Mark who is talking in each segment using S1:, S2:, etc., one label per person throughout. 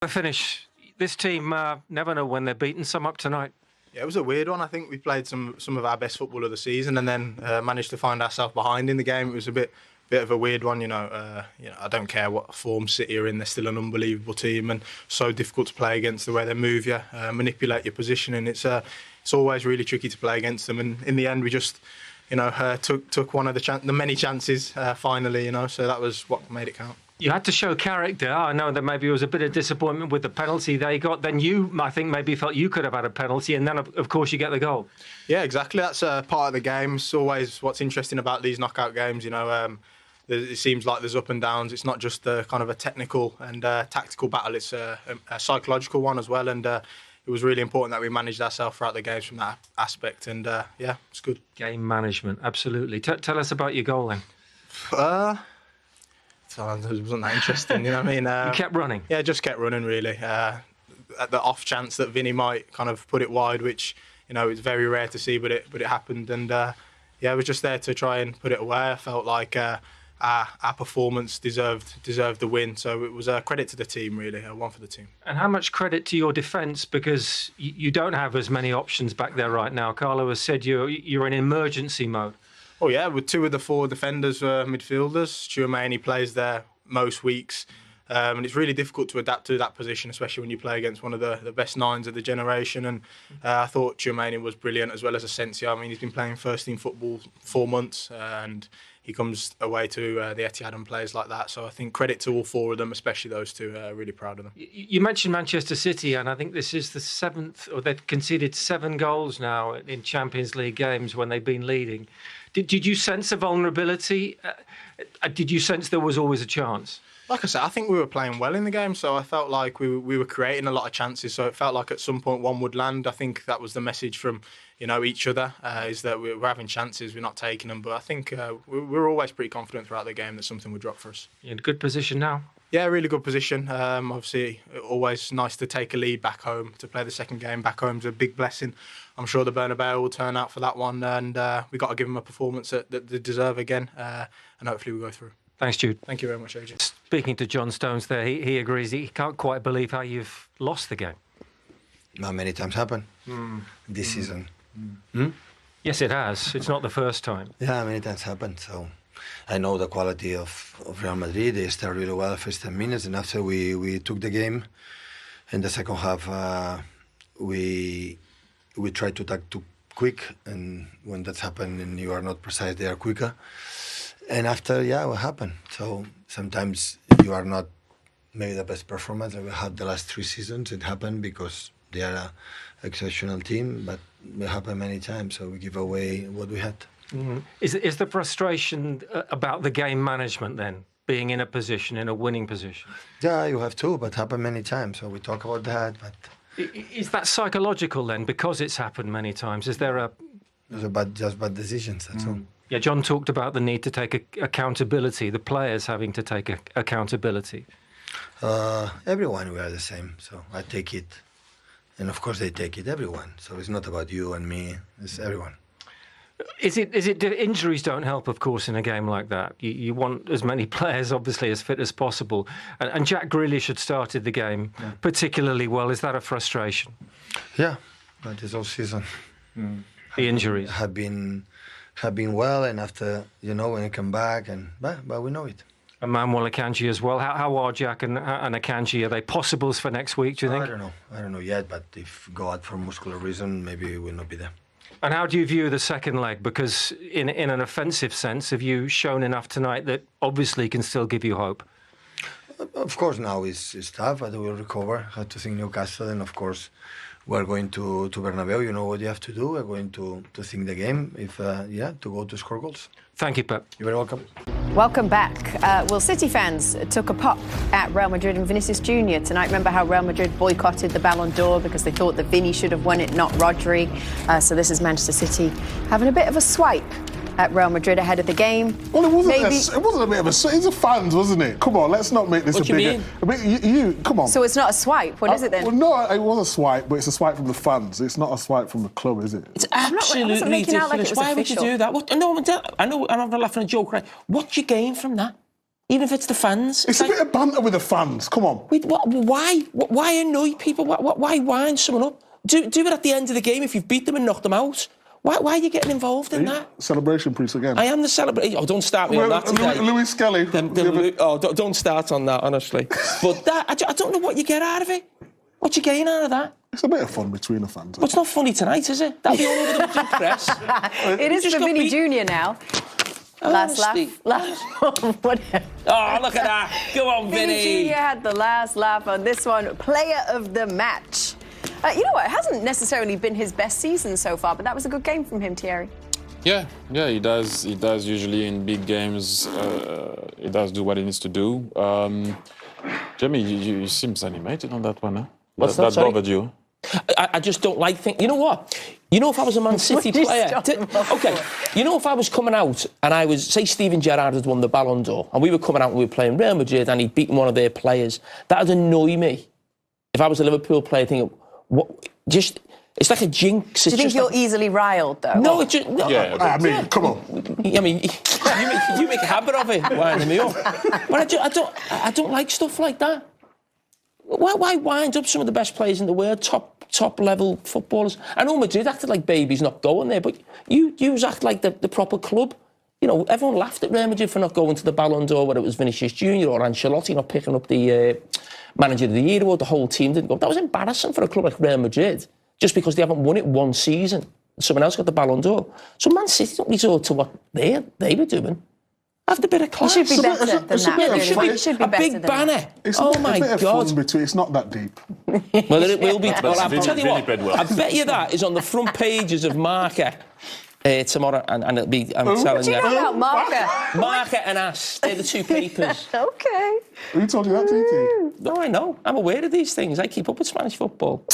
S1: The finish. This team never know when they're beaten. Some up tonight.
S2: Yeah, it was a weird one. I think we played some of our best football of the season, and then managed to find ourselves behind in the game. It was a bit of a weird one, you know. I don't care what form City are in; they're still an unbelievable team, and so difficult to play against. The way they move you, manipulate your position, and it's always really tricky to play against them. And in the end, we just, took one of the many chances finally, So that was what made it count.
S1: You had to show character. I know that maybe it was a bit of disappointment with the penalty they got. Then you, I think, maybe felt you could have had a penalty, and then, of course, you get the goal. Yeah,
S2: exactly. That's part of the game. It's always what's interesting about these knockout games. It seems like there's up and downs. It's not just kind of a technical and tactical battle. It's a psychological one as well. And it was really important that we managed ourselves throughout the games from that aspect. And it's good.
S1: Game management, absolutely. Tell us about your goal then.
S2: So it wasn't that interesting, you know what I mean?
S1: You kept running?
S2: Yeah, just kept running, really. At the off chance that Vinny might kind of put it wide, which, it's very rare to see, but it happened. And, I was just there to try and put it away. I felt like our performance deserved the win. So it was a credit to the team, really, one for the team.
S1: And how much credit to your defence? Because you don't have as many options back there right now. Carlo has said you're in emergency mode.
S2: Oh yeah, with two of the four defenders were midfielders. Tchouameni plays there most weeks, and it's really difficult to adapt to that position, especially when you play against one of the best nines of the generation. And I thought Tchouameni was brilliant, as well as Asensio. I mean, he's been playing first-team football 4 months, and he comes away to the Etihad and plays like that. So I think credit to all four of them, especially those two. Really proud of them.
S1: You mentioned Manchester City, and I think this is the seventh, or they've conceded 7 goals now in Champions League games when they've been leading. Did you sense a vulnerability? Did you sense there was always a chance?
S2: Like I said, I think we were playing well in the game, so I felt like we were creating a lot of chances. So it felt like at some point one would land. I think that was the message from each other, is that we're having chances, we're not taking them. But I think we were always pretty confident throughout the game that something would drop for us.
S1: You're in a good position now?
S2: Yeah, really good position. Obviously, always nice to take a lead back home. To play the second game back home is a big blessing. I'm sure the Bernabeu will turn out for that one, and we've got to give them a performance that they deserve again, and hopefully we'll go through.
S1: Thanks, Jude.
S2: Thank you very much, AJ.
S1: Speaking to John Stones there, he agrees. He can't quite believe how you've lost the game.
S3: Not many times happened this season.
S1: Yes, it has. It's not the first time.
S3: Yeah, many times happened. So I know the quality of Real Madrid. They started really well the first 10 minutes, and after we took the game, in the second half, we tried to attack too quick, and when that's happened and you are not precise, they are quicker. And after, what happened? So sometimes you are not maybe the best performance that we had the last 3 seasons. It happened because they are an exceptional team, but it happened many times, so we give away what we had.
S1: Mm-hmm. Is the frustration about the game management then, being in a winning position?
S3: Yeah, you have to, but happened many times, so we talk about that. But
S1: is that psychological then, because it's happened many times? Is there
S3: just bad decisions, that's all.
S1: Yeah, John talked about the need to take accountability, the players having to take accountability.
S3: Everyone, we are the same, so I take it. And of course they take it, everyone. So it's not about you and me, it's everyone.
S1: Is it injuries don't help, of course, in a game like that? You want as many players, obviously, as fit as possible. And Jack Grealish had started the game particularly well. Is that a frustration?
S3: Yeah, that is all season.
S1: The injuries
S3: have been well, and after, when you come back, but we know it.
S1: And Manuel Akanji as well. How are Jack and Akanji? Are they possibles for next week, do you think?
S3: I don't know yet, but if go out for muscular reason, maybe we will not be there.
S1: And how do you view the second leg? Because in an offensive sense, have you shown enough tonight that obviously can still give you hope?
S3: Of course, now it's tough, but we'll recover. Have to think Newcastle, and of course, we're going to Bernabeu. You know what you have to do. We're going to think the game, to go to score goals.
S1: Thank you, Pep.
S3: You're very welcome.
S4: Welcome back. City fans took a pop at Real Madrid and Vinicius Jr. tonight. Remember how Real Madrid boycotted the Ballon d'Or because they thought that Vinny should have won it, not Rodri. So this is Manchester City having a bit of a swipe at Real Madrid ahead of the game.
S5: Well, it wasn't a bit of a... It's the fans, wasn't it? Come on, let's not make this
S6: what
S5: a bigger...
S6: What do you mean?
S5: You come on.
S4: So it's not a swipe. What is it then?
S5: Well, no, it was a swipe, but it's a swipe from the fans. It's not a swipe from the club, is it?
S6: It's absolutely ridiculous. Why would you do that? I know I'm not laughing at a joke, right? What do you gain from that? even if it's the fans.
S5: It's a bit of banter with the fans. Come on.
S6: Why annoy people? Why wind someone up? Do it at the end of the game if you've beat them and knocked them out. Why are you getting involved in that?
S5: Celebration priest again.
S6: I am the celebration. Oh, don't start me on that today.
S5: Louis Skelly.
S6: Don't start on that, honestly. But that, I don't know what you get out of it. What you getting out of that?
S5: It's a bit of fun between the fans.
S6: But it's not funny tonight, is it? That'll be all over the Madrid press.
S4: It is for Vinny Jr. now. Last laugh. Whatever.
S6: Oh, look at that. Go on, Vinny.
S4: Vinny Jr. had the last laugh on this one. Player of the match. You know what? It hasn't necessarily been his best season so far, but that was a good game from him, Thierry.
S7: Yeah, he does. He does usually in big games. He does do what he needs to do. Jamie, you seems animated on that one, huh?
S6: What's
S7: that
S6: sorry?
S7: bothered you?
S6: I just don't like things. You know what? You know, if I was a Man City player... Okay, you know, if I was coming out and I was... Say Steven Gerrard had won the Ballon d'Or and we were coming out and we were playing Real Madrid and he'd beaten one of their players, that would annoy me. If I was a Liverpool player thinking... It's like a jinx.
S4: Do you think you're easily riled, though?
S6: No, it's just... No,
S5: I mean, come on.
S6: I mean, you make a habit of it, winding me up. But I don't like stuff like that. Why wind up some of the best players in the world, top level footballers? I know Madrid acted like babies not going there, but you act like the proper club. You know, everyone laughed at Real Madrid for not going to the Ballon d'Or, whether it was Vinicius Jr. or Ancelotti not picking up the Manager of the Year award. The whole team didn't go. That was embarrassing for a club like Real Madrid, just because they haven't won it one season. Someone else got the Ballon d'Or. So Man City don't resort to what they were doing. Have the bit of class.
S4: It should be better than that.
S6: It should be a big banner.
S5: Oh my God! It's not that deep.
S6: Well, it will be. Well, I'll tell you what. I bet you that is on the front pages of Marca tomorrow, and it'll be. I'm telling you.
S4: What do you know about Marca?
S6: Marca and As. They're the two papers.
S4: Okay.
S5: Who told you that, Titi?
S6: No, I know. I'm aware of these things. I keep up with Spanish football.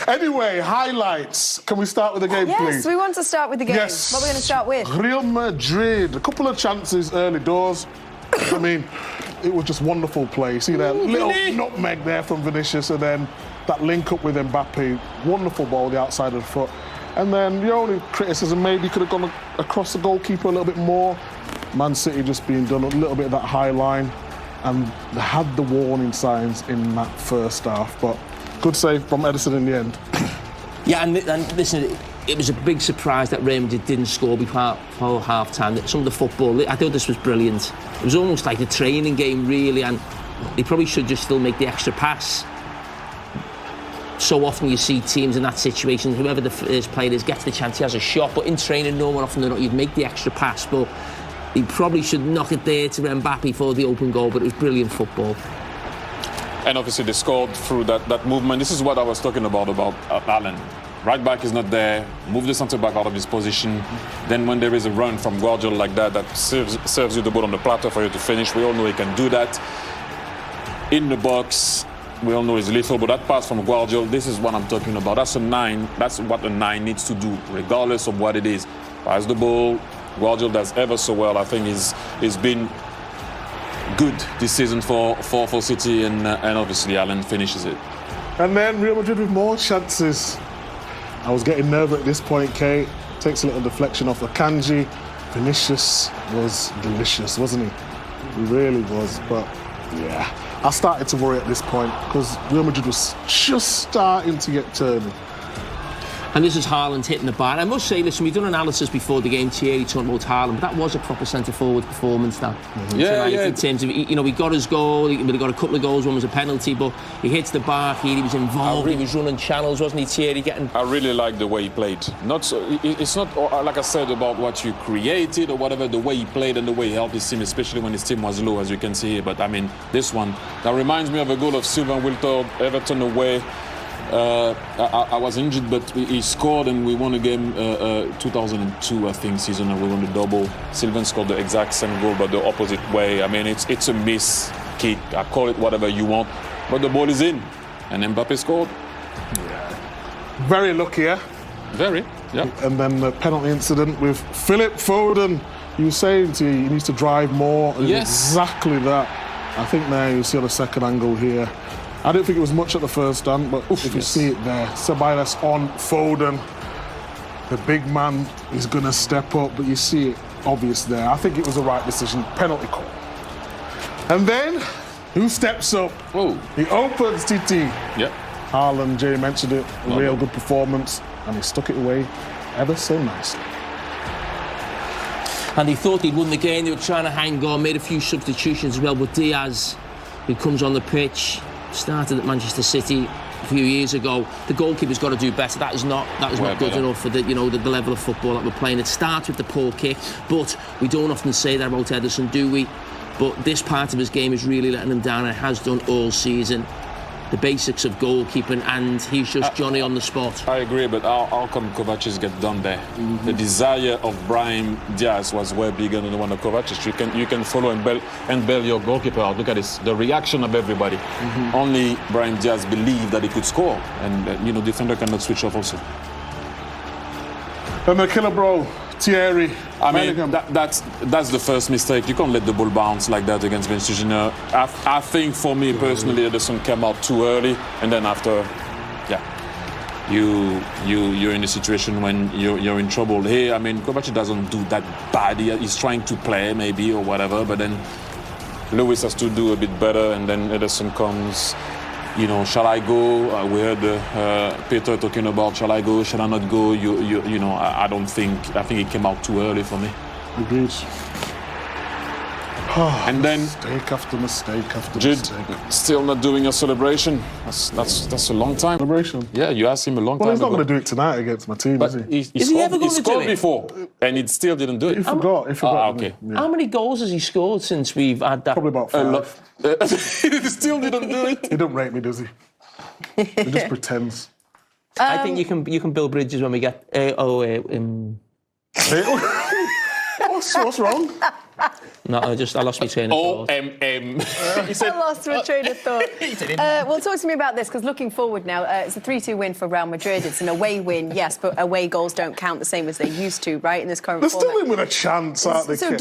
S5: Anyway, highlights. Can we start with the game, please?
S4: Yes, we want to start with the game.
S5: Yes.
S4: What are we going to start with?
S5: Real Madrid. A couple of chances early doors. I mean, it was just wonderful play. See that little nutmeg there from Vinicius, and then that link up with Mbappe. Wonderful ball, the outside of the foot. And then the only criticism, maybe could have gone across the goalkeeper a little bit more. Man City just being done a little bit of that high line, and they had the warning signs in that first half, but good save from Ederson in the end.
S6: Yeah, and listen, it was a big surprise that Real Madrid didn't score before half-time. Some of the football, I thought this was brilliant. It was almost like a training game, really, and they probably should just still make the extra pass. So often you see teams in that situation, whoever the first player is gets the chance, he has a shot, but in training, no more often than not, you'd make the extra pass, but he probably should knock it there to Mbappe for the open goal, but it was brilliant football.
S7: And obviously they scored through that movement. This is what I was talking about Alan. Right back is not there, move the centre back out of his position. Then when there is a run from Guardiola like that serves you the ball on the platter for you to finish. We all know he can do that. In the box, we all know he's lethal, but that pass from Guardiola, this is what I'm talking about. That's a 9. That's what a 9 needs to do, regardless of what it is. Pass the ball. Guardiola does ever so well. I think he's been good this season for City, and obviously Alan finishes it.
S5: And then Real Madrid with more chances. I was getting nervous at this point, Kate. Takes a little deflection off Akanji. Vinicius was delicious, wasn't he? He really was, but yeah. I started to worry at this point because Real Madrid was just starting to get turning.
S6: And this is Haaland hitting the bar. I must say, listen, we've done analysis before the game, Thierry talking about Haaland, but that was a proper centre-forward performance, that.
S7: Yeah.
S6: In terms of, you know, he got his goal, he got a couple of goals, one was a penalty, but he hits the bar here, he was involved, he was running channels, wasn't he, Thierry?
S7: I really like the way he played. It's not, like I said, about what you created or whatever, the way he played and the way he helped his team, especially when his team was low, as you can see here. But, I mean, this one, that reminds me of a goal of Sylvain Wiltord, Everton away. I was injured, but he scored and we won a game 2002, I think, season, and we won the double. Sylvain scored the exact same goal, but the opposite way. I mean, it's a miss kick. I call it whatever you want, but the ball is in, and Mbappe scored.
S5: Yeah. Very lucky, yeah?
S7: Very, yeah.
S5: And then the penalty incident with Philip Foden. You were saying to you, he needs to drive more.
S7: Yes.
S5: Exactly that. I think now you see on the second angle here. I didn't think it was much at the first stand, but if you see it there, Ceballos on Foden. The big man is going to step up, but you see it obvious there. I think it was the right decision. Penalty call. And then, who steps up?
S7: Oh.
S5: He opens, TT.
S7: Yeah.
S5: Haaland, Jay mentioned it, a real good performance, and he stuck it away ever so nicely.
S6: And they thought he'd won the game. They were trying to hang on, made a few substitutions as well. But Diaz, who comes on the pitch, started at Manchester City a few years ago. The goalkeeper's got to do better. That is not good enough for the level of football that we're playing. It starts with the poor kick, but we don't often say that about Ederson, do we? But this part of his game is really letting him down, and it has done all season. The basics of goalkeeping, and he's just Johnny on the spot.
S7: I agree, but how come Kovacic get done there? The desire of Brahim Diaz was way bigger than the one of Kovacic. You can follow and bail your goalkeeper out. Look at this, the reaction of everybody. Only Brahim Diaz believed that he could score, and defender cannot switch off also.
S5: And the killer bro, Thierry.
S7: I mean, that's the first mistake. You can't let the ball bounce like that against Vinicius Junior. I think for me personally, Ederson came out too early, and then after, you're in a situation when you're in trouble. Here, I mean, Kovacic doesn't do that bad. He's trying to play maybe or whatever, but then Lewis has to do a bit better, and then Ederson comes. Shall I go? We heard Peter talking about shall I go, shall I not go? I don't think. I think it came out too early for me.
S5: Agreed.
S7: And then
S5: mistake after mistake after
S7: Jude
S5: mistake.
S7: still not doing a celebration. That's a long time.
S5: Celebration.
S7: Yeah, you asked him a long time
S5: Well, he's not
S7: ago.
S5: going to do it tonight against my team,
S7: But
S5: is he?
S6: Is he ever going to do
S7: scored
S6: it?
S7: before, and he still didn't do it.
S5: He forgot.
S7: Okay.
S5: Yeah.
S6: How many goals has he scored since we've had that?
S5: Probably about
S7: A
S5: 5.
S7: lot. He still didn't do it.
S5: He don't rate me, does he? He just pretends.
S6: I think you can build bridges when we get.
S5: What's wrong?
S6: No, I lost my train of thought.
S7: He said,
S4: I lost my train of thought. Well, talk to me about this, because looking forward now, it's a 3-2 win for Real Madrid. It's an away win, yes, but away goals don't count the same as they used to, right, in this current
S5: They're
S4: format.
S5: still in with a chance, aren't they?
S4: So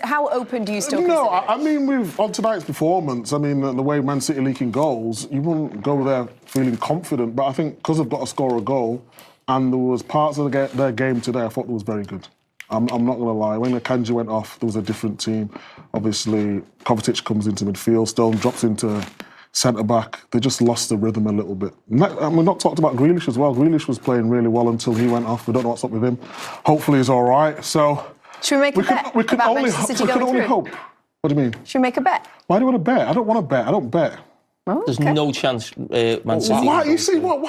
S4: how open do you still
S5: No,
S4: consider it?
S5: I mean, on tonight's performance, I mean, the way Man City leaking goals, you wouldn't go there feeling confident. But I think because they've got to score a goal, and there was parts of their game today I thought was very good. I'm not going to lie. When Akanji went off, there was a different team. Obviously, Kovacic comes into midfield, Stone drops into centre-back. They just lost the rhythm a little bit. And we've not talked about Grealish as well. Grealish was playing really well until he went off. We don't know what's up with him. Hopefully he's all right. So
S4: Should we make a bet
S5: we can
S4: about
S5: only
S4: Manchester City going through?
S5: hope. What do you mean?
S4: Should we make a bet?
S5: Why do you want to bet? I don't want to bet. I don't bet.
S4: Oh,
S6: There's
S4: okay.
S6: no chance Man City.
S5: Why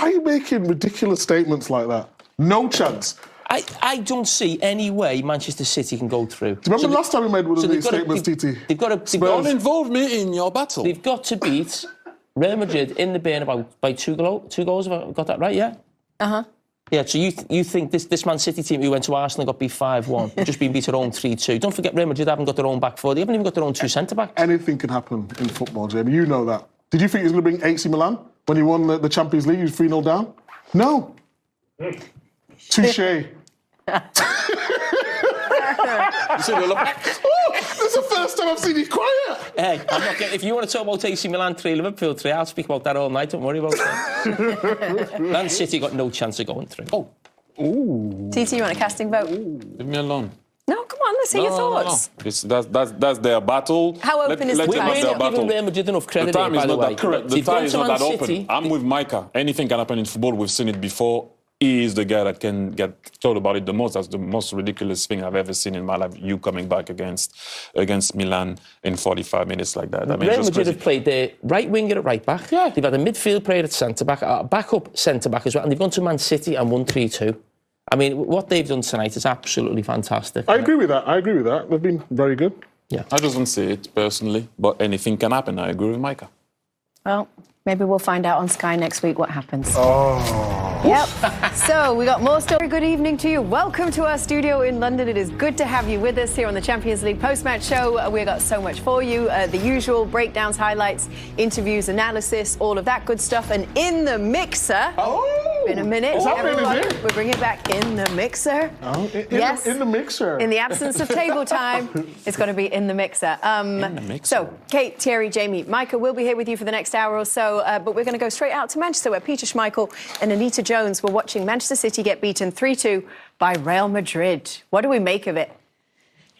S5: are you making ridiculous statements like that? No chance.
S6: I don't see any way Manchester City can go through.
S5: Do you remember last time we made one of these statements, TT?
S7: don't involve me in your battle.
S6: They've got to beat Real Madrid in the Bernabeu by two goals. Have I got that right? Yeah. Yeah. So you think this Man City team who went to Arsenal got beat 5-1, just been beat at home 3-2? Don't forget Real Madrid haven't got their own back four. They haven't even got their own two centre backs.
S5: Anything can happen in football, Jamie. You know that. Did you think he was going to bring AC Milan when he won the Champions League? He was 3-0 down. No. Touché. This is the first time I've seen you quiet.
S6: Hey, I'm not getting. If you want to talk about AC Milan 3, Liverpool 3, I'll speak about that all night. Don't worry about that. Man City got no chance of going through.
S7: Oh.
S5: Ooh.
S4: TT, you want a casting vote?
S7: Leave me alone.
S4: No, come on, let's hear your thoughts.
S7: No. That's their battle.
S4: How open is the
S7: let them
S4: time?
S7: have
S6: We're
S7: their
S6: not giving
S7: battle.
S6: Real Madrid enough credit,
S7: The time
S6: by
S7: is
S6: the
S7: not
S6: way.
S7: that correct. The
S6: They've
S7: time
S6: gone
S7: is
S6: to
S7: not
S6: Man
S7: that open.
S6: City.
S7: I'm with Micah. Anything can happen in football. We've seen it before. He is the guy that can get told about it the most. That's the most ridiculous thing I've ever seen in my life. You coming back against Milan in 45 minutes like that. I mean,
S6: Real
S7: just
S6: Madrid
S7: crazy.
S6: have played their right winger at right back.
S7: Yeah.
S6: They've had a midfield player at centre back, a backup centre back as well, and they've gone to Man City and won 3-2. I mean, what they've done tonight is absolutely fantastic.
S5: I agree with that. They've been very good.
S6: Yeah.
S7: I don't see it personally, but anything can happen. I agree with Micah.
S4: Well, maybe we'll find out on Sky next week what happens. Yep. So we got more story. Good evening to you. Welcome to our studio in London. It is good to have you with us here on the Champions League post-match show. We've got so much for you. The usual breakdowns, highlights, interviews, analysis, all of that good stuff. And in the mixer, in a minute,
S5: Is that really
S4: everybody,
S5: it?
S4: we're bringing it back in the mixer. Yes.
S5: In the mixer.
S4: In the absence of table time, it's got to be in the mixer.
S7: In the mixer.
S4: So, Kate, Thierry, Jamie, Micah will be here with you for the next hour or so, but we're going to go straight out to Manchester, where Peter Schmeichel and Anita Jones were watching Manchester City get beaten 3-2 by Real Madrid. What do we make of it?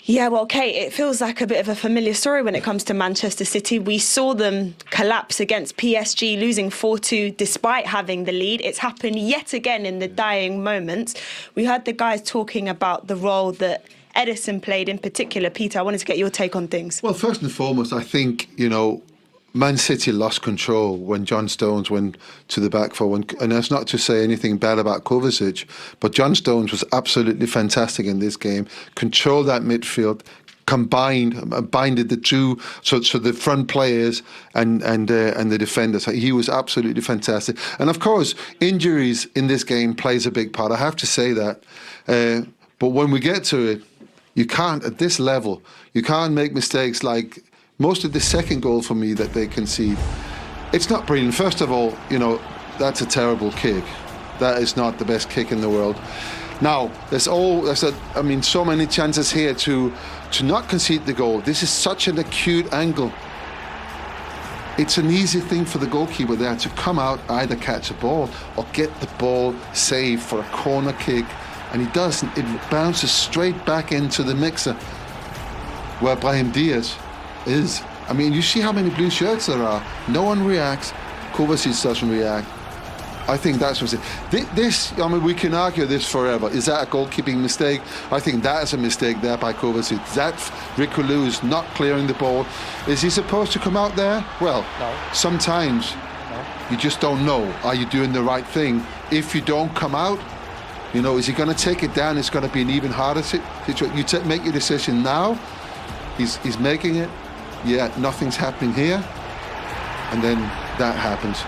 S8: Yeah, well, Kate, it feels like a bit of a familiar story when it comes to Manchester City. We saw them collapse against PSG, losing 4-2 despite having the lead. It's happened yet again in the dying moments. We heard the guys talking about the role that Edison played in particular. Peter, I wanted to get your take on things.
S9: Well, first and foremost, I think, Man City lost control when John Stones went to the back four. And that's not to say anything bad about Kovacic, but John Stones was absolutely fantastic in this game. Controlled that midfield, binded the two, so the front players and the defenders. He was absolutely fantastic. And of course, injuries in this game plays a big part. I have to say that. But when we get to it, you can't, at this level, you can't make mistakes like most of the second goal for me that they concede. It's not brilliant. First of all, that's a terrible kick. That is not the best kick in the world. Now, so many chances here to not concede the goal. This is such an acute angle. It's an easy thing for the goalkeeper there to come out, either catch a ball or get the ball saved for a corner kick. And he doesn't. It bounces straight back into the mixer where Brahim Diaz is. I mean, you see how many blue shirts there are. No one reacts. Kovacic doesn't react. I think that's what's it. We can argue this forever. Is that a goalkeeping mistake? I think that is a mistake there by Kovacic. That Ricolou is not clearing the ball. Is he supposed to come out there? Well, no. Sometimes you just don't know. Are you doing the right thing? If you don't come out, is he going to take it down? It's going to be an even harder situation. You make your decision now. He's making it. Yeah, nothing's happening here. And then that happens.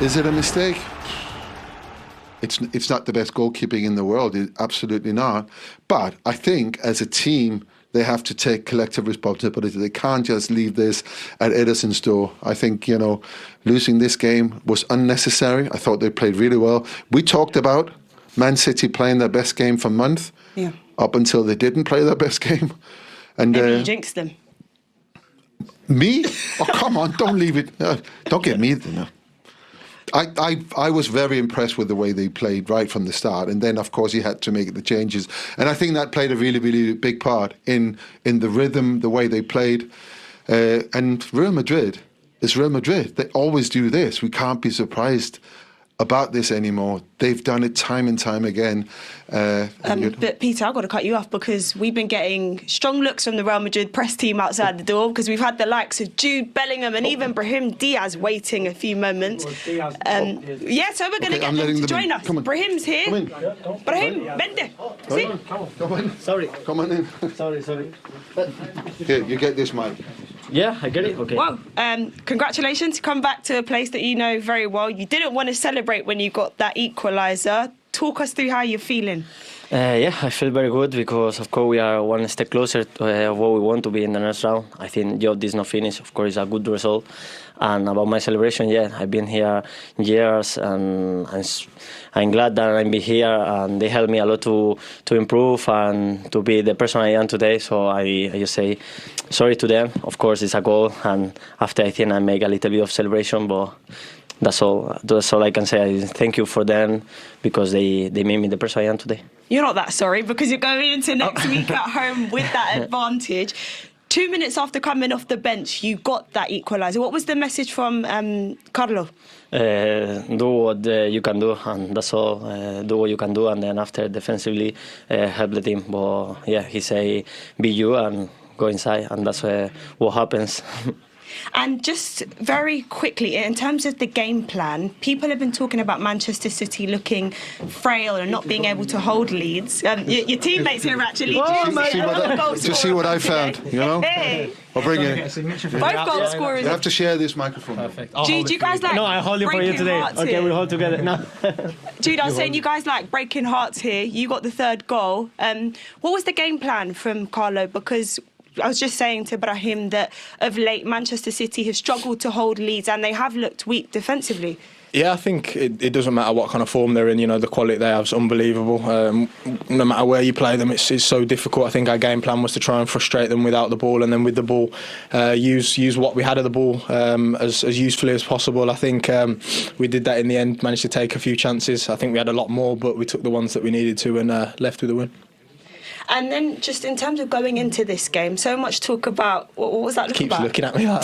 S9: Is it a mistake? It's not the best goalkeeping in the world. Absolutely not. But I think as a team, they have to take collective responsibility. They can't just leave this at Edison's door. I think, losing this game was unnecessary. I thought they played really well. We talked about Man City playing their best game for months, up until they didn't play their best game. And
S8: maybe you jinxed them.
S9: Me? Oh, come on, don't leave it. Don't get me. I was very impressed with the way they played right from the start. And then, of course, he had to make the changes. And I think that played a really, really big part in the rhythm, the way they played. And Real Madrid is Real Madrid. They always do this. We can't be surprised about this anymore. They've done it time and time again.
S8: But Peter, I've got to cut you off because we've been getting strong looks from the Real Madrid press team outside the door because we've had the likes of Jude Bellingham and even Brahim Diaz waiting a few moments. So we're going to get them to join us. Brahim's here. Come in. Brahim, vente.
S9: Come on.
S10: Sorry.
S9: Come on in.
S10: Sorry.
S9: Here, you get this mic.
S10: Yeah, I get it. Okay.
S8: Well, congratulations. Come back to a place that you know very well. You didn't want to celebrate when you got that equaliser. Talk us through how you're feeling.
S10: I feel very good because, of course, we are one step closer to what we want to be in the next round. I think job is not finished. Of course, it's a good result. And about my celebration, I've been here years, and I'm glad that I'm here, and they helped me a lot to improve and to be the person I am today. So I just say sorry to them. Of course, it's a goal, and after I think I make a little bit of celebration, but that's all I can say. I thank you for them because they made me the person I am today.
S8: You're not that sorry because you're going into next week at home with that advantage. 2 minutes after coming off the bench, you got that equaliser. What was the message from Carlo?
S10: Do what you can do, and that's all. Do what you can do, and then after defensively help the team. But he say be you and go inside, and that's what happens.
S8: And just very quickly, in terms of the game plan, people have been talking about Manchester City looking frail and not being able to hold leads. Your teammates here actually.
S9: Just see what I found, I'll bring it.
S8: Both goal scorers.
S9: You have to share this microphone.
S10: Perfect.
S8: Do you guys like?
S10: No, I hold it for you today. Okay, we hold together. No.
S8: Jude, I was saying you guys like breaking hearts here. You got the third goal. What was the game plan from Carlo? Because I was just saying to Brahim that of late Manchester City have struggled to hold leads and they have looked weak defensively.
S2: Yeah, I think it doesn't matter what kind of form they're in. The quality they have is unbelievable. No matter where you play them, it's so difficult. I think our game plan was to try and frustrate them without the ball, and then with the ball, use what we had of the ball as usefully as possible. I think we did that in the end, managed to take a few chances. I think we had a lot more, but we took the ones that we needed to and left with the win.
S8: And then just in terms of going into this game, so much talk about, what was that look
S6: Keeps
S8: about?
S6: looking at me like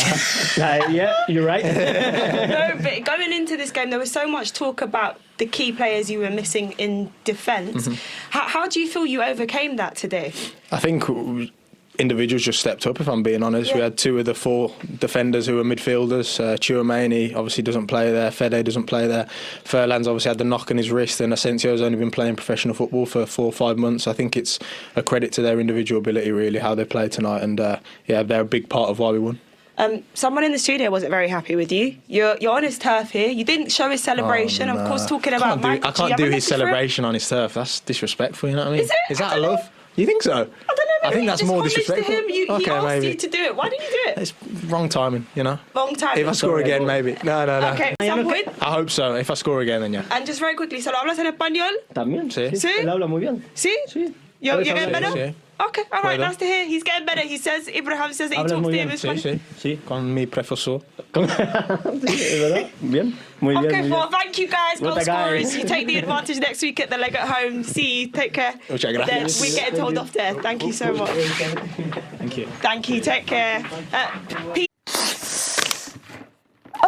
S6: that.
S10: Yeah, you're right.
S8: No, but going into this game, there was so much talk about the key players you were missing in defence. How do you feel you overcame that today?
S2: I think individuals just stepped up, if I'm being honest. We had 2 of the 4 defenders who were midfielders. Chouameni obviously doesn't play there. Fede doesn't play there. Furlan's obviously had the knock on his wrist, and Asensio's only been playing professional football for 4 or 5 months. I think it's a credit to their individual ability, really, how they played tonight. And they're a big part of why we won.
S8: Someone in the studio wasn't very happy with you. You're on his turf here. You didn't show his celebration. Of course, talking about Mike.
S2: I can't do his celebration on his turf. That's disrespectful, you know what I mean?
S8: Is it?
S2: Is that
S8: I
S2: a
S8: don't
S2: love?
S8: know.
S2: You think so?
S8: I don't know.
S2: I think that's more disrespectful.
S8: To him. He asked you to do it. Why didn't you do it?
S2: It's wrong timing, you know.
S8: Wrong timing.
S2: If I score again, maybe. No.
S8: Okay, some point.
S2: I hope so. If I score again, then yeah.
S8: And just very quickly, ¿se lo hablas en español?
S10: También.
S2: Sí.
S8: Sí.
S10: Él habla muy bien.
S8: Sí?
S10: Sí.
S8: You're
S10: Puedes
S8: getting
S10: hablar,
S8: better?
S2: sí.
S8: Okay, all right,
S2: Puedo.
S8: nice to hear. He's getting better. He says, Ibrahim says that he
S10: Hablas
S8: talks
S10: muy
S8: to him
S10: bien.
S8: in Spanish.
S2: Sí.
S10: Sí.
S2: Con mi profesor.
S10: Sí, ¿es verdad? Bien. Muy bien.
S8: Okay,
S10: muy
S8: well,
S10: bien.
S8: thank you guys, goal
S10: What a guy.
S8: scorers. You take the advantage next week at the leg at home. See you, take care.
S2: Muchas
S8: Then
S2: gracias.
S8: we're getting told off there. Thank you so much.
S2: Thank you.
S8: Thank you, take care.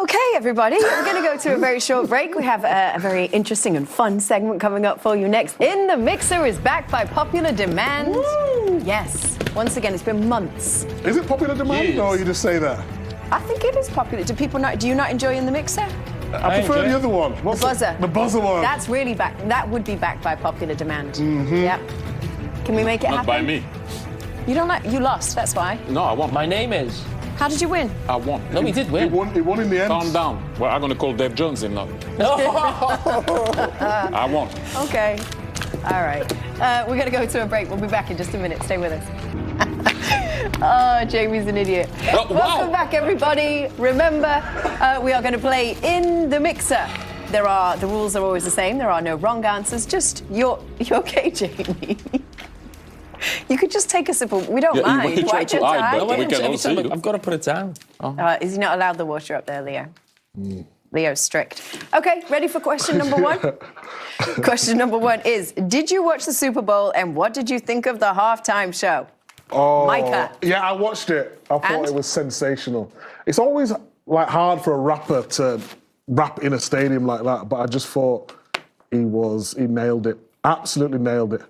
S4: Okay, everybody, we're going to go to a very short break. We have a very interesting and fun segment coming up for you next. In the Mixer is back by popular demand. Woo! Yes, once again, it's been months.
S5: Is it popular demand, or you just say that?
S4: I think it is popular. Do people not? Do you not enjoy In the Mixer?
S5: I prefer the other one. What's
S4: The buzzer.
S5: The buzzer one.
S4: That's really back. That would be backed by popular demand. Yep. Can we make it
S7: Not
S4: happen?
S7: by me.
S4: You don't like. You lost. That's why.
S7: No, I won.
S6: My name is.
S4: How did you win?
S7: I won.
S6: No, he did
S5: He
S6: win.
S5: won in the end.
S7: Calm down. Well, I'm going to call Dave Jones in now. I won.
S4: Okay. All right. We're going to go to a break. We'll be back in just a minute. Stay with us. Oh, Jamie's an idiot.
S7: Oh, wow.
S4: Welcome back, everybody. Remember, we are going to play In the Mixer. The rules are always the same. There are no wrong answers. Just you okay, Jamie? You could just take a sip of. We don't
S7: Yeah,
S4: mind.
S7: we
S4: Why
S7: try to
S4: don't
S7: hide,
S4: I?
S7: but we can all see you.
S6: I've got to put it down.
S4: Is he not allowed the water up there, Leo? Leo's strict. Okay, ready for question number 1? Question number 1 is, did you watch the Super Bowl and what did you think of the halftime show?
S5: Oh,
S4: Micah.
S5: yeah, I watched it. I thought
S4: And?
S5: it was sensational. It's always like hard for a rapper to rap in a stadium like that, but I just thought he nailed it. Absolutely nailed it.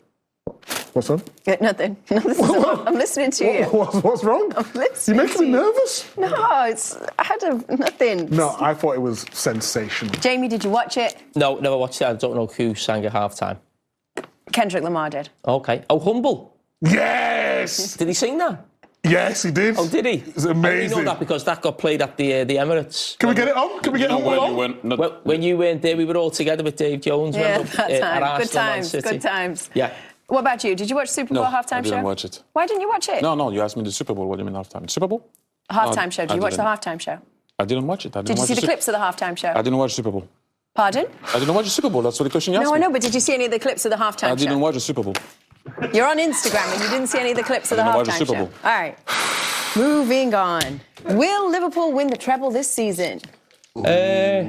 S5: What's wrong?
S4: Nothing. I'm listening to you.
S5: What's wrong?
S4: I'm listening
S5: You're making me
S4: to you.
S5: nervous.
S4: No, I had nothing.
S5: No, I thought it was sensational.
S4: Jamie, did you watch it?
S6: No, never watched it. I don't know who sang at halftime.
S4: Kendrick Lamar did.
S6: Okay. Oh, Humble.
S5: Yes!
S6: Did he sing that?
S5: Yes, he did.
S6: Oh, did he?
S5: It's amazing.
S6: I know that because that got played at the Emirates.
S5: Can we get it on? Can we get it
S7: When you
S5: on?
S7: went, not,
S6: Well, when you weren't there, we were all together with Dave Jones.
S4: Yeah,
S6: remember?
S4: that
S6: At
S4: time. Good
S6: Arsenal, Man
S4: times.
S6: City.
S4: Good times.
S6: Yeah.
S4: What about you? Did you watch Super Bowl
S7: no,
S4: halftime
S7: I didn't
S4: show?
S7: watch it.
S4: Why didn't you watch it?
S7: No, you asked me the Super Bowl. What do you mean halftime? Super Bowl?
S4: Halftime show. Did
S7: I
S4: you watch the
S7: didn't.
S4: halftime show?
S7: I didn't watch it.
S4: Did you see the clips of the halftime show?
S7: I didn't watch Super Bowl.
S4: Pardon?
S7: I didn't watch the Super Bowl. That's what the question you asked
S4: No,
S7: me.
S4: I know, but did you see any of the clips of the halftime
S7: I didn't
S4: show?
S7: watch the Super Bowl.
S4: You're on Instagram and you didn't see any of the clips of the
S7: I didn't watch the
S4: halftime
S7: Super
S4: show.
S7: Bowl.
S4: All right. Moving on. Will Liverpool win the treble this season?
S6: No.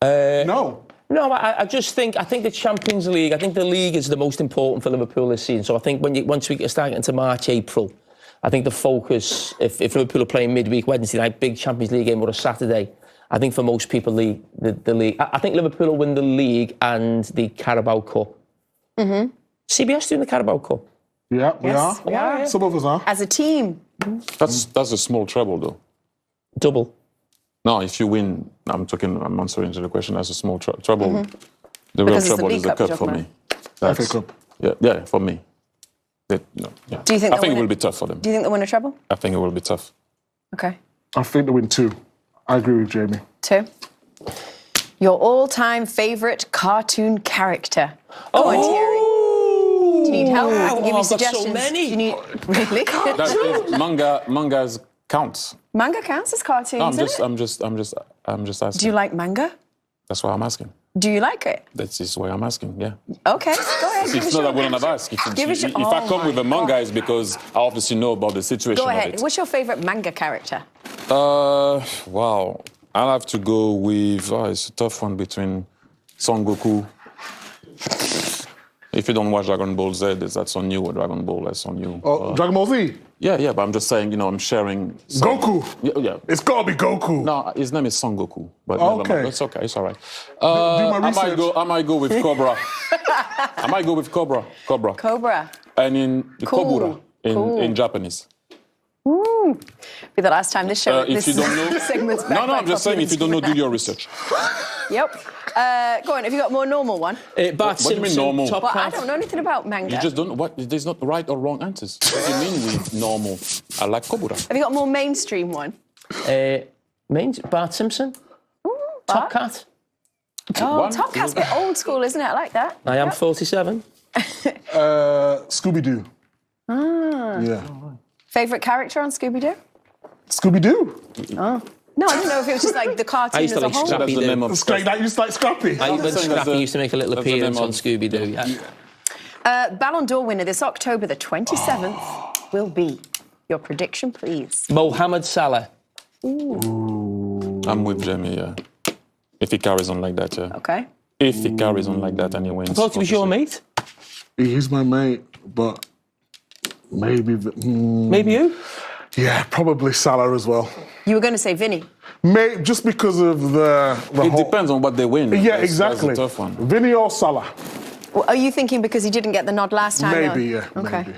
S5: No.
S6: No, I just think the Champions League. I think the league is the most important for Liverpool this season. So I think once we start getting to March, April, I think the focus, if Liverpool are playing midweek Wednesday night, big Champions League game or a Saturday, I think for most people the league. I think Liverpool will win the league and the Carabao Cup. Mm-hmm. CBS doing the Carabao Cup.
S5: Yeah, we
S4: Yes,
S5: are.
S4: we are.
S5: Some of us are.
S4: As a team.
S7: That's a small treble, though.
S6: Double.
S7: No, if you win, I'm answering to the question. That's a small treble. The real
S4: Because it's the
S7: treble
S4: League
S7: is the
S4: Cup you're
S7: cup for
S4: talking
S7: me. That's,
S5: FA Cup.
S7: Yeah, for me. Yeah.
S4: Do you think
S7: I
S4: they'll
S7: think it
S4: win
S7: will be tough for them.
S4: Do you think they'll win a treble?
S7: I think it will be tough.
S4: Okay.
S5: I think they win 2. I agree with Jamie.
S4: 2. Your all-time favourite cartoon character. Go on, Thierry. Do you need help? I can give you
S6: I've got so
S4: suggestions.
S6: many.
S4: Do you need... Really?
S7: That is, mangas counts.
S4: Manga counts as cartoons,
S7: No,
S4: isn't it?
S7: I'm just asking.
S4: Do you like manga?
S7: That's why I'm asking.
S4: Do you like it?
S7: That is why I'm asking. Yeah.
S4: Okay, go ahead.
S7: It's not that I wouldn't have asked. If I come with a manga, it's because I obviously know about the situation
S4: Go
S7: of
S4: ahead.
S7: it.
S4: What's your favourite manga character?
S7: Wow. I'll have to go with. It's a tough one between Son Goku. If you don't watch Dragon Ball Z, that's on you, or Dragon Ball, that's on you.
S5: Oh, Dragon Ball Z?
S7: Yeah, but I'm just saying, I'm sharing...
S5: Goku?
S7: Yeah.
S5: It's got to be Goku.
S7: No, his name is Son Goku. But
S5: Okay.
S7: never mind. It's okay, it's all right.
S5: my research.
S7: I might go with Cobra. I might go with Cobra.
S4: Cobra.
S7: And in
S4: Cool.
S7: Kobura in Japanese.
S4: Be the last time this show.
S7: If you don't know...
S4: segment's back
S7: No,
S4: by
S7: I'm just saying, if you don't know, do
S4: Instagram.
S7: your research.
S4: Yep. Go on. Have you got a more normal one?
S6: Bart
S7: What do you mean
S6: Simpson,
S7: normal?
S6: top
S4: Well, I
S6: hat.
S4: don't know anything about manga.
S7: You just don't know what... There's not right or wrong answers. What do you mean with normal? I like Kobura.
S4: Have you got a more mainstream one?
S6: Bart Simpson, top cat.
S4: Oh,
S7: One,
S4: Top Cat's a bit old school, isn't it? I like that.
S6: I am
S4: Yep.
S6: 47.
S5: Scooby-Doo. Yeah.
S4: Favourite character on Scooby-Doo?
S5: Scooby-Doo.
S4: Oh. No, I didn't know if it was just like the cartoon
S6: I used
S4: as
S6: to
S4: a
S6: like
S4: whole.
S7: That's the
S6: Scrappy-Doo.
S7: name of...
S5: That used to like Scrappy.
S6: I even
S7: saying
S6: Scrappy
S7: that's
S6: used to make a little
S7: that's the
S6: appearance
S7: name
S6: on
S7: of-
S6: Scooby-Doo. Yeah.
S4: Ballon d'Or winner this October the 27th will be. Your prediction, please.
S6: Mohamed Salah.
S7: I'm with Jamie, yeah. If he carries on like that, yeah.
S4: Okay.
S7: If he carries on like that and he wins.
S6: I thought he was your mate.
S5: He's my mate, but maybe...
S6: Maybe you?
S5: Yeah, probably Salah as well.
S4: You were going to say Vinny.
S5: Just because of the
S7: It
S5: whole...
S7: depends on what they win.
S5: Yeah,
S7: That's
S5: exactly.
S7: a tough one.
S5: Vinny or Salah?
S4: Well, are you thinking because he didn't get the nod last time?
S5: Maybe,
S4: No?
S5: yeah.
S4: Okay.
S5: Maybe.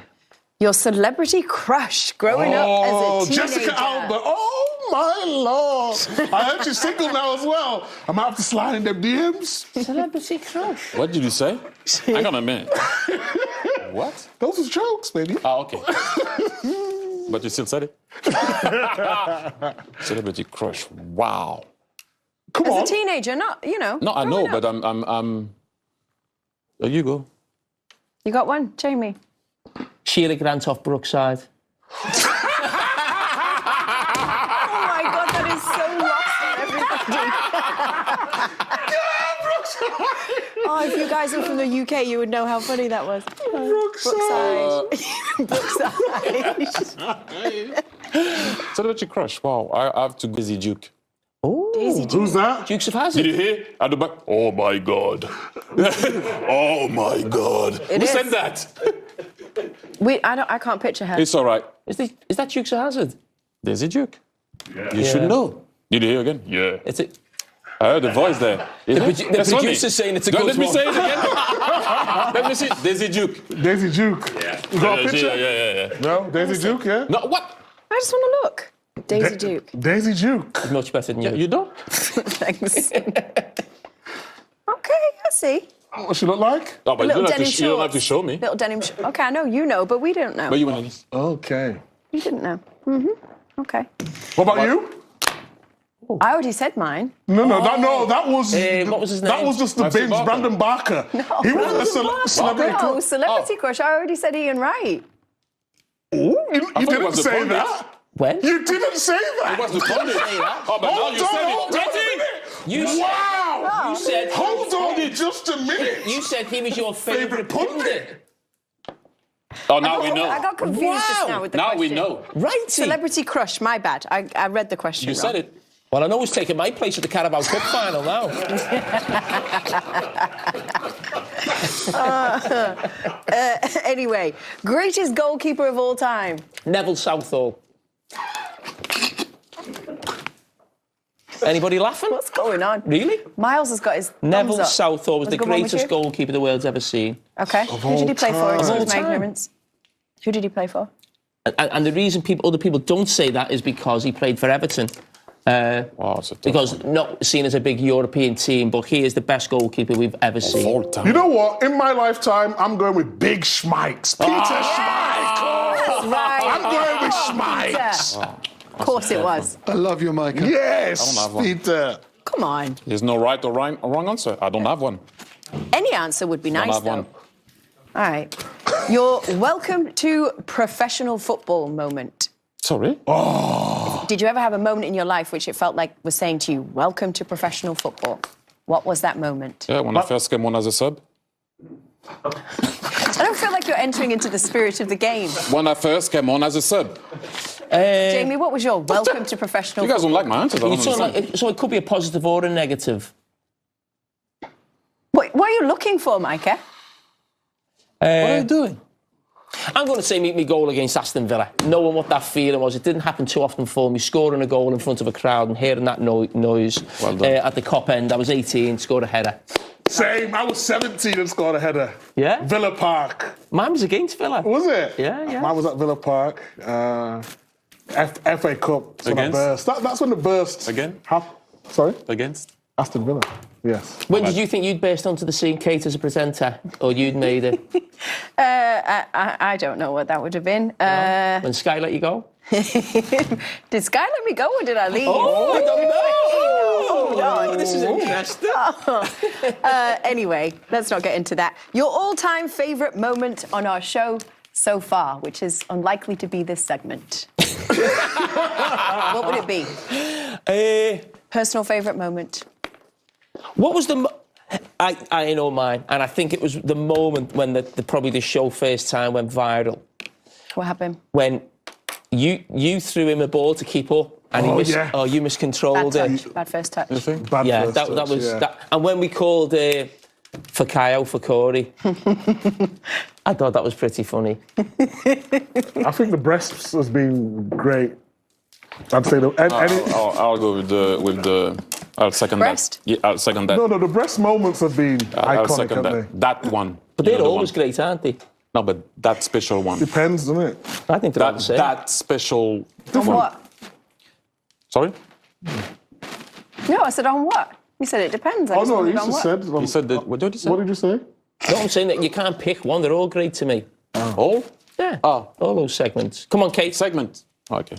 S4: Your celebrity crush growing up as a teenager.
S5: Jessica Alba. Oh, my Lord. I heard she's single now as well. I might have to slide in them DMs.
S6: Celebrity crush.
S7: What did you say? Hang on a minute. What?
S5: Those are jokes, baby.
S7: Ah, okay. But you still said it? Celebrity crush. Wow.
S5: Come
S4: As
S5: on.
S4: a teenager, not,
S7: No, I know,
S4: growing up.
S7: but I'm. There you go.
S4: You got one, Jamie?
S6: Sheila Grant off Brookside.
S4: Oh my God, that is so lost on everybody. Oh, if you guys are from the UK, you would know how funny that was. Brookside.
S7: Celebrity crush. Wow. I have to Daisy Duke.
S6: Oh,
S4: Daisy Duke.
S5: Who's that?
S6: Dukes of
S7: Did
S6: Hazzard.
S7: you hear? At the back. Oh my God. Oh my God.
S4: It
S7: Who
S4: is.
S7: said that?
S4: I can't picture her.
S7: It's all right.
S6: Is that Dukes of Hazzard?
S7: Daisy Duke. You should know. Did you hear again? Yeah.
S6: It's a,
S7: I heard the voice there.
S6: the producer's saying it's a good
S7: Let me
S6: one.
S7: say it again. Let me see. Daisy Duke.
S5: Daisy Duke. You got a picture?
S7: Yeah.
S5: No, Daisy Duke, yeah?
S7: No, what?
S4: I just want to look. Daisy Duke.
S5: Daisy Duke.
S6: Much better than you.
S7: You don't?
S4: Thanks. Okay, I see.
S5: What she look like?
S7: No, but you
S4: Little
S7: don't, have
S4: denim
S7: to, you don't have to
S4: shorts.
S7: show me.
S4: Little denim. Okay, I know you know, but we don't know.
S7: But you want to.
S5: Okay.
S4: You didn't know. Okay.
S5: What about you?
S4: I already said mine.
S5: No, that was...
S6: what was his
S5: That
S6: name?
S5: was just the
S7: Matthew
S5: binge,
S7: Barker.
S5: Brandon Barker. He wasn't a celebrity
S4: No,
S5: crush.
S4: celebrity crush. I already said Ian Wright.
S5: You
S7: thought it
S5: didn't
S7: was the
S5: say
S7: pundit.
S5: that.
S6: When?
S5: You didn't say that.
S7: What's the pundit? Oh, but now you said it.
S6: You said,
S5: Wow.
S6: you said,
S5: Hold on just a minute.
S6: you said he was your favourite pundit.
S7: Oh, now we know.
S4: I got confused just now with the
S7: Now
S4: question.
S7: we know.
S6: Right.
S4: Celebrity crush. My bad. I read the question
S7: You
S4: wrong.
S7: said it.
S6: Well, I know who's taking my place at the Carabao Cup final now.
S4: Anyway, greatest goalkeeper of all time.
S6: Neville Southall. Anybody laughing?
S4: What's going on?
S6: Really?
S4: Miles has got his
S6: Neville
S4: thumbs up.
S6: Southall was
S4: Was
S6: the
S4: it a good one with
S6: greatest
S4: you?
S6: goalkeeper the world's ever seen.
S4: Okay. Who did he play for?
S5: time.
S4: Excuse
S6: Of
S4: my
S6: all time.
S4: ignorance. Who did he play for?
S6: And the reason other people don't say that is because he played for Everton.
S7: Wow, it's a tough
S6: Because
S7: one.
S6: not seen as a big European team, but he is the best goalkeeper we've ever seen.
S7: All time.
S5: You know what? In my lifetime, I'm going with Big Schmeichs. Peter Schmeichel.
S4: That's right.
S5: I'm going with
S4: Oh,
S5: Schmeichs.
S4: Peter. Of course it was.
S9: I love you, Micah.
S5: Yes,
S7: I don't have one.
S5: Peter.
S4: Come on.
S7: There's no right or wrong answer. I don't have one.
S4: Any answer would be
S7: Don't
S4: nice,
S7: have
S4: though.
S7: one.
S4: All right. Your welcome to professional football moment.
S7: Sorry?
S4: Did you ever have a moment in your life which it felt like was saying to you, welcome to professional football? What was that moment?
S7: Yeah, when I first came on as a sub.
S4: I don't feel like you're entering into the spirit of the game.
S7: When I first came on as a sub.
S4: Jamie, what was your welcome to professional
S7: You guys don't
S4: football?
S7: like my answers. I don't
S6: It's sort of
S7: understand.
S6: so it could be a positive or a negative.
S4: What are you looking for, Micah?
S6: What are you doing? I'm going to say meet me goal against Aston Villa. Knowing what that feeling was, it didn't happen too often for me. Scoring a goal in front of a crowd and hearing that noise at the Cop End. I was 18, scored a header.
S5: Same. I was 17 and scored a header.
S6: Yeah?
S5: Villa Park.
S6: Mine was against Villa.
S5: Was it?
S6: Yeah.
S5: Mine was at Villa Park. FA Cup. That's when I burst. That's when the burst.
S7: Again?
S5: Sorry?
S7: Against?
S5: Aston Villa. Yes.
S6: When did you think you'd burst onto the scene, Kate, as a presenter? Or you'd made it?
S4: I don't know what that would have been.
S6: When Sky let you go?
S4: Did Sky let me go or did I leave?
S6: Oh, I don't know.
S4: Hold on.
S6: This is interesting.
S4: Anyway, let's not get into that. Your all-time favourite moment on our show so far, which is unlikely to be this segment. What would it be? Personal favourite moment.
S6: What was the... I know mine, and I think it was the moment when probably the show first time went viral.
S4: What happened?
S6: When you threw him a ball to keep up, and you miscontrolled it.
S4: Bad first touch.
S5: Bad first touch,
S6: that was that. And when we called Fakayo for Corey, I thought that was pretty funny.
S5: I think the breasts has been great. I'd say
S7: I'll go with the. I'll second
S4: breast?
S7: that. Yeah, I'll second that.
S5: No, the breast moments have been
S7: I'll
S5: iconic,
S7: second
S5: haven't
S7: that. That one.
S6: But they're always great, aren't they?
S7: No, but that special one.
S5: Depends, doesn't it?
S6: I think they're all the same.
S7: That special
S4: On
S7: one.
S4: what?
S7: Sorry?
S4: No, I said on what? You said it depends.
S5: Oh, no,
S4: you
S5: you just said...
S7: You said that. What did you say?
S5: What did you say?
S6: No, I'm saying that you can't pick one. They're all great to me.
S7: All?
S6: Yeah.
S7: Oh.
S6: All those segments. Come on, Kate.
S7: Segment. Okay.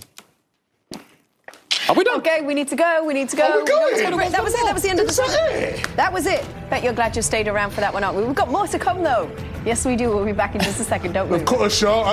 S7: Are we done?
S4: Okay, we need to go.
S5: Are we going?
S4: That was it. That was the end of the segment. That was it. Bet you're glad you stayed around for that one, aren't we? We've got more to come, though. Yes, we do. We'll be back in just a second, don't we?
S5: They've cut us short.